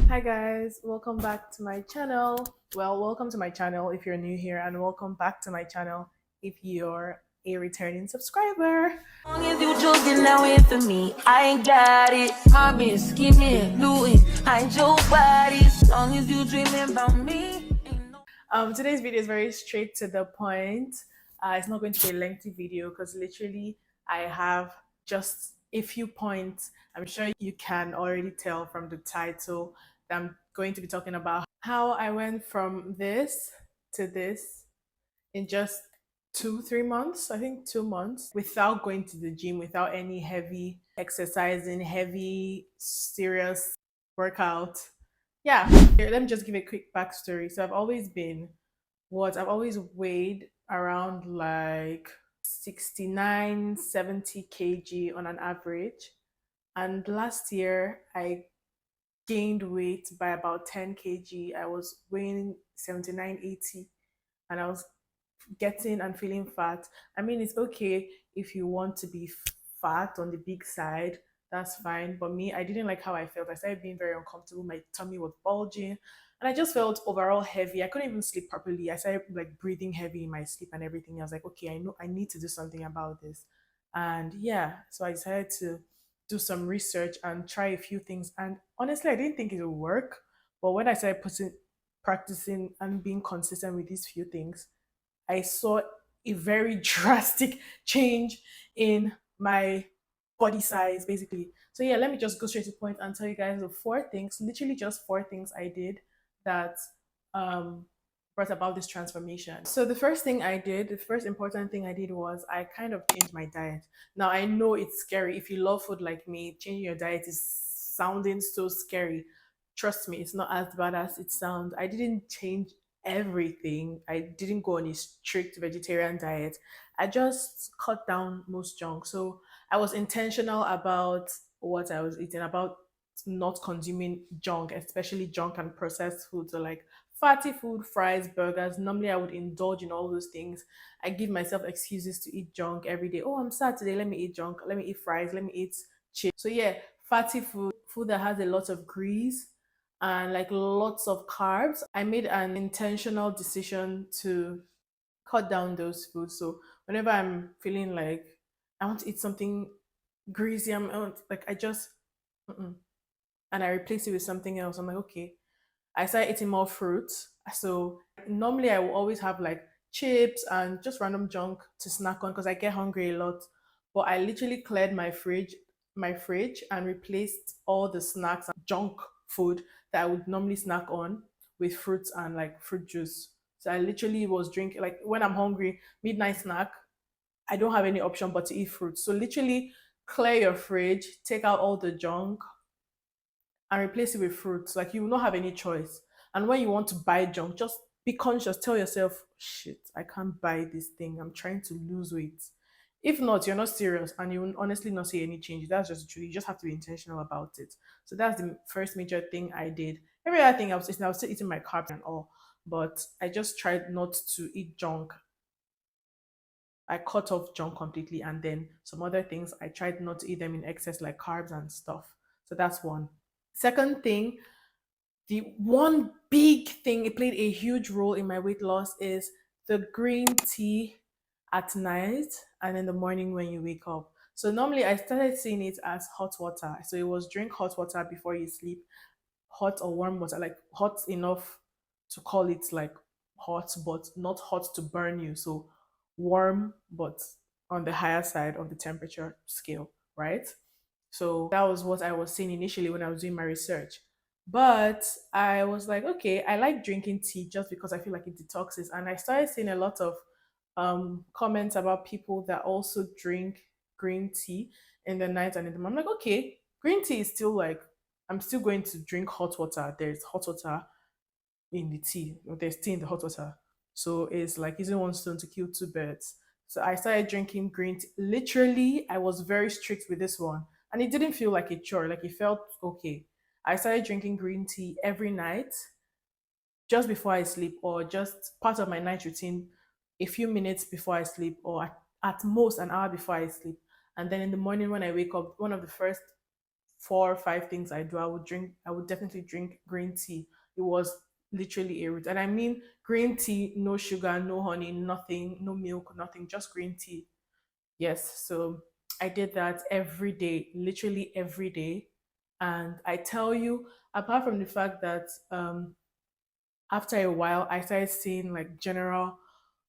Hi guys, welcome back to my channel. Well, welcome to my channel if you're new here, and welcome back to my channel if you're a returning subscriber. Long as you joking now it for me, I ain't got it. Mobbing, scheming, looting, hide your body. Long as you dreaming about me. Today's video is very straight to the point. It's not going to be a lengthy video because literally I have just a few points. I'm sure you can already tell from the title that I'm going to be talking about how I went from this to this in just 2 3 months. I think 2 months without going to the gym, without any heavy exercising, heavy serious workout. Yeah, here, let me just give a quick backstory. So I've always weighed around like 69 70 kg on an average, and last year I gained weight by about 10 kg. I was weighing 79 80, and I was getting and feeling fat. I mean, it's okay if you want to be fat on the big side, that's fine. But me, I didn't like how I felt. I started being very uncomfortable. My tummy was bulging, and I just felt overall heavy. I couldn't even sleep properly. I started like breathing heavy in my sleep and everything. I was like, okay, I know I need to do something about this. And yeah, so I decided to do some research and try a few things. And honestly, I didn't think it would work. But when I started practicing and being consistent with these few things, I saw a very drastic change in my body size, basically. So yeah, let me just go straight to the point and tell you guys the four things, literally just four things I did that um, brought about this transformation. So the first important thing I did was I kind of changed my diet. Now I know it's scary. If you love food like me, changing your diet is sounding so scary. Trust me, it's not as bad as it sounds. I didn't change everything. I didn't go on a strict vegetarian diet. I just cut down most junk. So I was intentional about what I was eating, about not consuming junk, especially junk and processed foods. So like fatty food, fries, burgers. Normally I would indulge in all those things. I give myself excuses to eat junk every day. Oh, I'm sad today. Let me eat junk. Let me eat fries. Let me eat chips. So yeah, fatty food, food that has a lot of grease and like lots of carbs. I made an intentional decision to cut down those foods. So whenever I'm feeling like I want to eat something greasy, like I just mm-mm. And I replace it with something else. I'm like, okay. I started eating more fruits. So normally I will always have like chips and just random junk to snack on because I get hungry a lot. But I literally cleared my fridge and replaced all the snacks and junk food that I would normally snack on with fruits and like fruit juice. So I literally was drinking like when I'm hungry, midnight snack, I don't have any option but to eat fruit. So literally clear your fridge, take out all the junk, and replace it with fruits. Like you will not have any choice. And when you want to buy junk, just be conscious. Tell yourself, shit, I can't buy this thing. I'm trying to lose weight. If not, you're not serious and you will honestly not see any change. That's just true. You just have to be intentional about it. So that's the first major thing I did. Every other thing I was still eating my carbs and all, but I just tried not to eat junk. I cut off junk completely, and then some other things I tried not to eat them in excess, like carbs and stuff. So that's one. Second thing, the one big thing, it played a huge role in my weight loss, is the green tea at night and in the morning when you wake up. So normally I started seeing it as hot water. So it was drink hot water before you sleep, hot or warm water, like hot enough to call it like hot, but not hot to burn you. So warm, but on the higher side of the temperature scale, right? So that was what I was seeing initially when I was doing my research. But I was like, okay, I like drinking tea just because I feel like it detoxes. And I started seeing a lot of comments about people that also drink green tea in the night and in the morning. I'm like, okay, green tea is still like, I'm still going to drink hot water. There's hot water in the tea, or there's tea in the hot water. So it's like using one stone to kill two birds. So I started drinking green tea. Literally, I was very strict with this one. And it didn't feel like a chore, like it felt okay. I started drinking green tea every night just before I sleep, or just part of my night routine a few minutes before I sleep, or at most an hour before I sleep. And then in the morning when I wake up, one of the first four or five things I do, I would definitely drink green tea. It was literally a root. And I mean green tea, no sugar, no honey, nothing, no milk, nothing, just green tea. Yes. So I did that every day, literally every day. And I tell you, apart from the fact that after a while I started seeing like general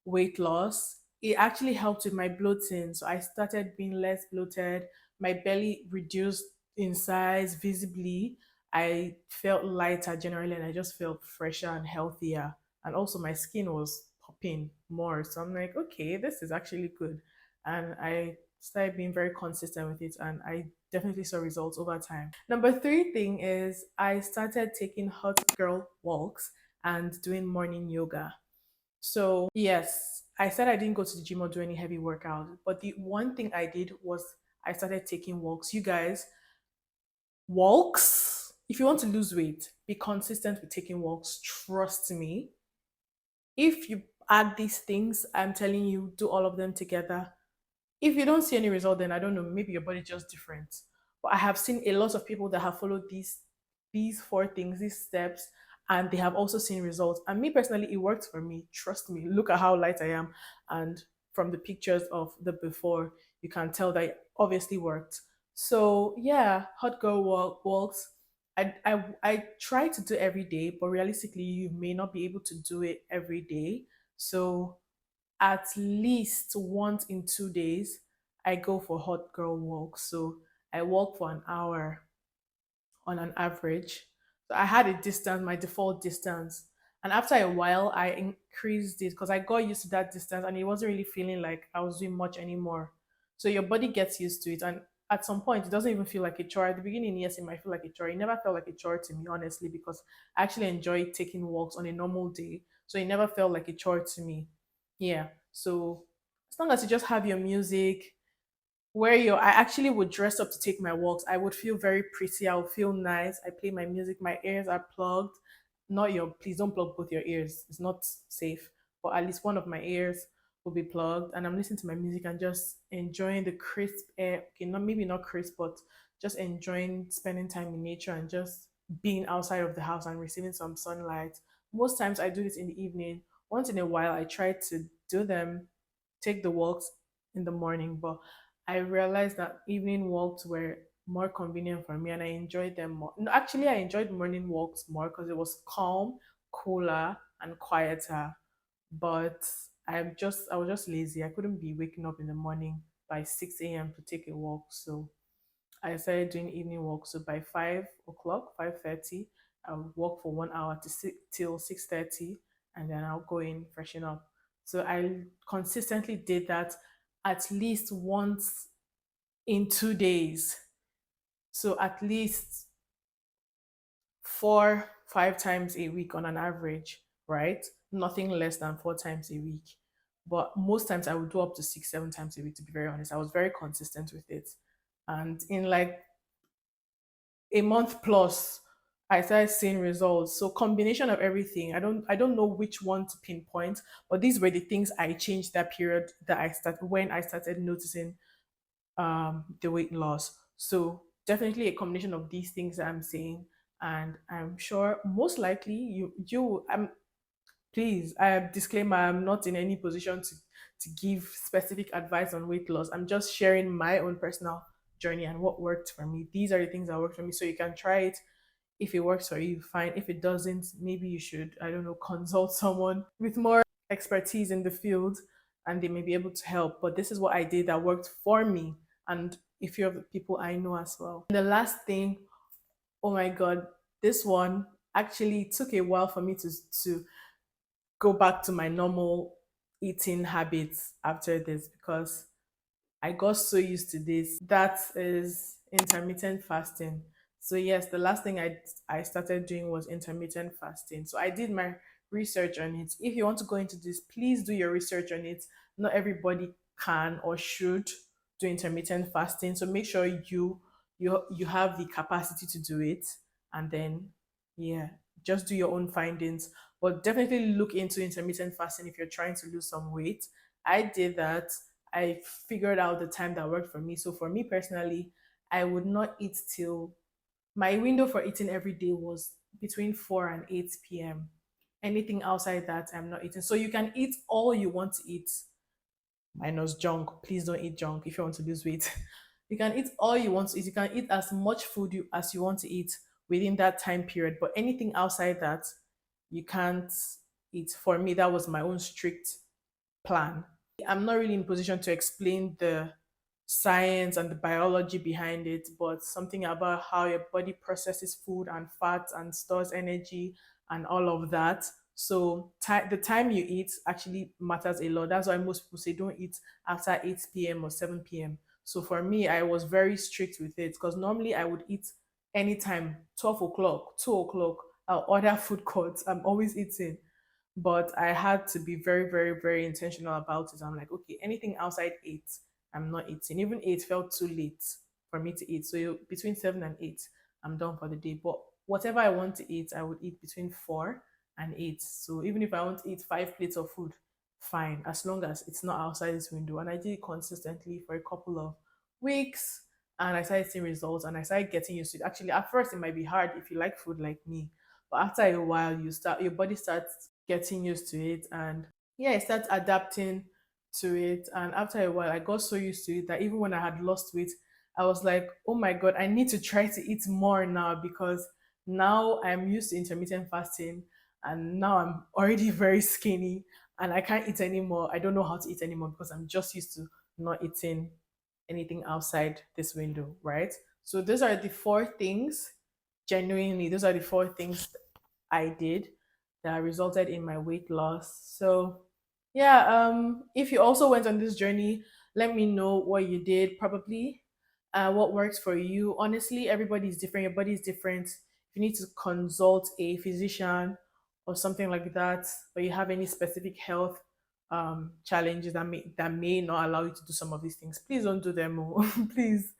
weight loss, it actually helped with my bloating. So I started being less bloated. My belly reduced in size visibly. I felt lighter generally, and I just felt fresher and healthier. And also my skin was popping more. So I'm like, okay, this is actually good. And I started being very consistent with it, and I definitely saw results over time. Number three thing is I started taking hot girl walks and doing morning yoga. So, yes, I said I didn't go to the gym or do any heavy workout, but the one thing I did was I started taking walks. You guys, walks, if you want to lose weight, be consistent with taking walks. Trust me. If you add these things, I'm telling you, do all of them together. If you don't see any result, then I don't know, maybe your body just different. But I have seen a lot of people that have followed these four things, these steps, and they have also seen results. And me personally, it worked for me. Trust me. Look at how light I am, and from the pictures of the before, you can tell that it obviously worked. So yeah, hot girl walks. I try to do every day, but realistically, you may not be able to do it every day. So at least once in 2 days, I go for hot girl walks. So I walk for an hour on an average. So I had a distance, my default distance. And after a while, I increased it because I got used to that distance and it wasn't really feeling like I was doing much anymore. So your body gets used to it. And at some point, it doesn't even feel like a chore. At the beginning, yes, it might feel like a chore. It never felt like a chore to me, honestly, because I actually enjoy taking walks on a normal day. So it never felt like a chore to me. Yeah. So as long as you just have your music, where I actually would dress up to take my walks. I would feel very pretty. I would feel nice. I play my music. My ears are plugged. Not your, please don't plug both your ears. It's not safe. But at least one of my ears will be plugged, and I'm listening to my music and just enjoying the crisp air. Okay, not maybe not crisp, but just enjoying spending time in nature and just being outside of the house and receiving some sunlight. Most times I do this in the evening. Once in a while, I try to do them, take the walks in the morning, but I realized that evening walks were more convenient for me and I enjoyed them more. No, actually, I enjoyed morning walks more because it was calm, cooler, and quieter. But I was just lazy. I couldn't be waking up in the morning by 6 a.m. to take a walk. So I started doing evening walks. So by 5 o'clock, 5:30, I would walk for 1 hour till 6:30, and then I'll go in, freshen up. So I consistently did that at least once in 2 days. So at least 4, 5 times a week on an average, right? Nothing less than 4 times a week. But most times I would do up to 6, 7 times a week, to be very honest. I was very consistent with it. And in like a month plus, I started seeing results. So combination of everything. I don't know which one to pinpoint, but these were the things I changed that period that I started when I started noticing the weight loss. So definitely a combination of these things that I'm saying, and I'm sure most likely I'm please. Disclaimer: I'm not in any position to give specific advice on weight loss. I'm just sharing my own personal journey and what worked for me. These are the things that worked for me, so you can try it. If it works for you, fine. If it doesn't, maybe you should, I don't know, consult someone with more expertise in the field and they may be able to help. But this is what I did that worked for me and a few of the people I know as well. And the last thing, oh my God, this one actually took a while for me to go back to my normal eating habits after this because I got so used to this. That is intermittent fasting. So yes, the last thing I started doing was intermittent fasting. So I did my research on it. If you want to go into this, please do your research on it. Not everybody can or should do intermittent fasting. So make sure you have the capacity to do it, and then yeah, just do your own findings. But definitely look into intermittent fasting if you're trying to lose some weight. I did that. I figured out the time that worked for me. So for me personally, I would not eat till My window for eating every day was between 4 and 8 p.m. Anything outside that, I'm not eating. So you can eat all you want to eat, minus junk. Please don't eat junk if you want to lose weight. You can eat all you want to eat. You can eat as much food as you want to eat within that time period. But anything outside that, you can't eat. For me, that was my own strict plan. I'm not really in position to explain the science and the biology behind it, but something about how your body processes food and fats and stores energy and all of that. So the time you eat actually matters a lot. That's why most people say don't eat after 8 p.m. or 7 p.m. So for me, I was very strict with it because normally I would eat anytime, 12 o'clock, 2 o'clock, I'll order food courts. I'm always eating, but I had to be very, very, very intentional about it. I'm like, okay, anything outside 8, I'm not eating. Even 8 felt too late for me to eat. So between 7 and 8, I'm done for the day. But whatever I want to eat, I would eat between 4 and 8. So even if I want to eat 5 plates of food, fine, as long as it's not outside this window. And I did it consistently for a couple of weeks. And I started seeing results and I started getting used to it. Actually, at first, it might be hard if you like food like me. But after a while, your body starts getting used to it, and yeah, I started adapting to it. And after a while, I got so used to it that even when I had lost weight, I was like, oh my god, I need to try to eat more now, because now I'm used to intermittent fasting and now I'm already very skinny and I can't eat anymore. I don't know how to eat anymore because I'm just used to not eating anything outside this window, right? So those are the four things. Genuinely, those are the four things I did that resulted in my weight loss. So yeah, if you also went on this journey, let me know what you did, probably what works for you. Honestly, everybody is different, your body is different. If you need to consult a physician or something like that, or you have any specific health challenges that may not allow you to do some of these things, please don't do them. Please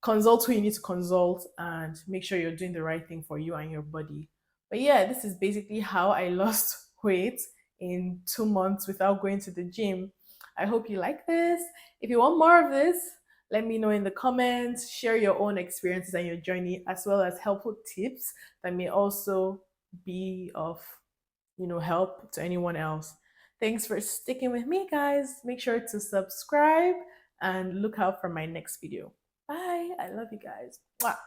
consult who you need to consult and make sure you're doing the right thing for you and your body. But yeah, this is basically how I lost weight in 2 months without going to the gym. I hope you like this. If you want more of this, let me know in the comments. Share your own experiences and your journey, as well as helpful tips that may also be of help to anyone else. Thanks for sticking with me, guys. Make sure to subscribe and look out for my next video. Bye. I love you guys. Mwah.